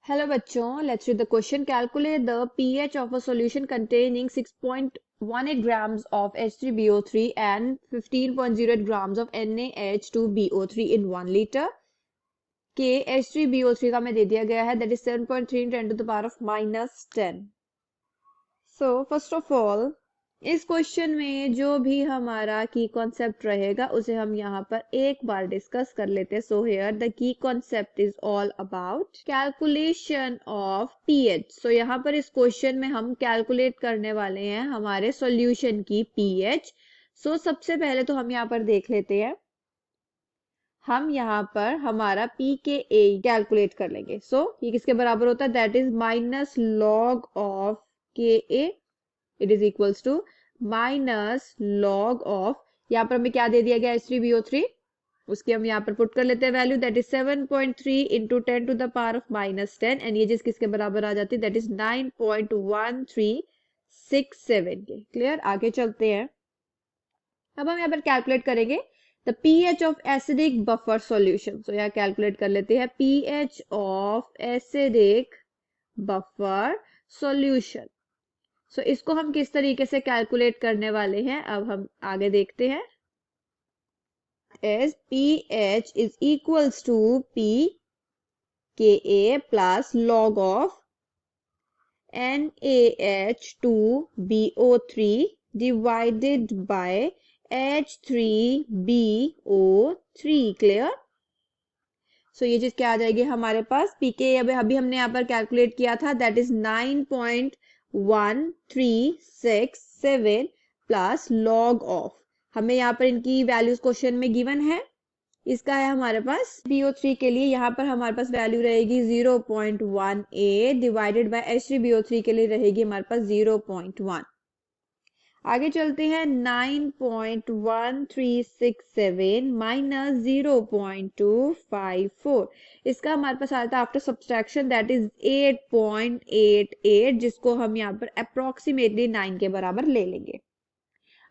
Hello बच्चों, let's read the question. Calculate the pH of a solution containing 6.18 grams of H3BO3 and 15.08 grams of NaH2BO3 in 1 liter. के H3BO3 का हमें दे दिया गया है, that is 7.3 × 10 to the power of -10. So first of all, इस question में जो भी हमारा की कॉन्सेप्ट रहेगा उसे हम यहाँ पर एक बार डिस्कस कर लेते हैं. So here the key concept is all about calculation of pH. So यहाँ पर इस क्वेश्चन में हम कैलकुलेट करने वाले हैं हमारे सॉल्यूशन की पीएच. सो सबसे पहले तो हम यहाँ पर देख लेते हैं, हम यहाँ पर हमारा pKa कैलकुलेट कर लेंगे. सो ये किसके बराबर होता है? That is minus log of Ka. It is equals to minus log of, यहाँ पर हमें क्या दे दिया गया H3BO3, उसकी हम यहाँ पर पुट कर लेते हैं value, that is 7.3 into 10 to the power of -10 and ये जिस किसके बराबर आ जाती है दैट इज 9.1367 के. क्लियर? आगे चलते हैं. अब हम यहाँ पर कैलकुलेट करेंगे the pH of acidic buffer solution. So यहाँ कैलकुलेट कर लेते हैं pH of acidic buffer solution. So इसको हम किस तरीके से कैलकुलेट करने वाले हैं अब हम आगे देखते हैं. is pH is equals to pKa plus log of NaH2BO3 divided by H3BO3. Clear? So ये चीज क्या आ जाएगी हमारे पास? pKa अभी हमने यहाँ पर कैलकुलेट किया था, that is 9.1367 plus log of, हमें यहाँ पर इनकी वैल्यूज क्वेश्चन में गिवन है, इसका है हमारे पास BO3 के लिए यहाँ पर हमारे पास वैल्यू रहेगी 0.18 डिवाइडेड बाय H3BO3 के लिए रहेगी हमारे पास 0.1. आगे चलते हैं. 9.1367 माइनस 0.254, इसका हमारे पास आता है आफ्टर सब्सट्रैक्शन दैट इज 8.88, जिसको हम यहाँ पर अप्रोक्सीमेटली 9 के बराबर ले लेंगे.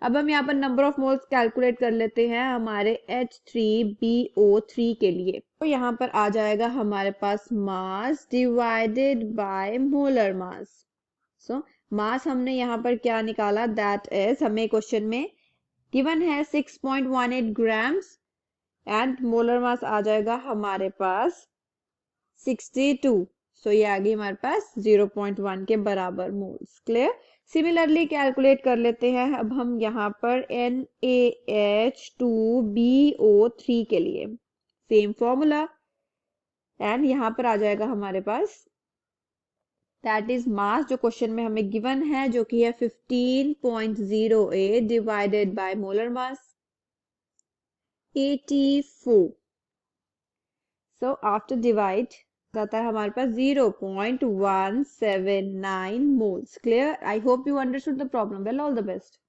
अब हम यहाँ पर नंबर ऑफ मोल्स कैलकुलेट कर लेते हैं हमारे H3BO3 के लिए. तो यहाँ पर आ जाएगा हमारे पास mass divided by molar mass. So mass हमने यहाँ पर क्या निकाला, दैट इज हमें क्वेश्चन में गिवन है 6.18 ग्राम्स एंड मोलर मास आ जाएगा हमारे पास 62. सो ये आ गई हमारे पास 0.1 के बराबर मोल्स. क्लियर? सिमिलरली कैलकुलेट कर लेते हैं अब हम यहाँ पर NaH2BO3 के लिए सेम फॉर्मूला एंड यहाँ पर आ जाएगा हमारे पास दैट इज मास जो क्वेश्चन में हमें गिवन है जो कि है 15.08 divided by molar mass 84. So after divide आता है हमारे पास 0.179 moles. Clear? I hope you understood the problem well. All the best.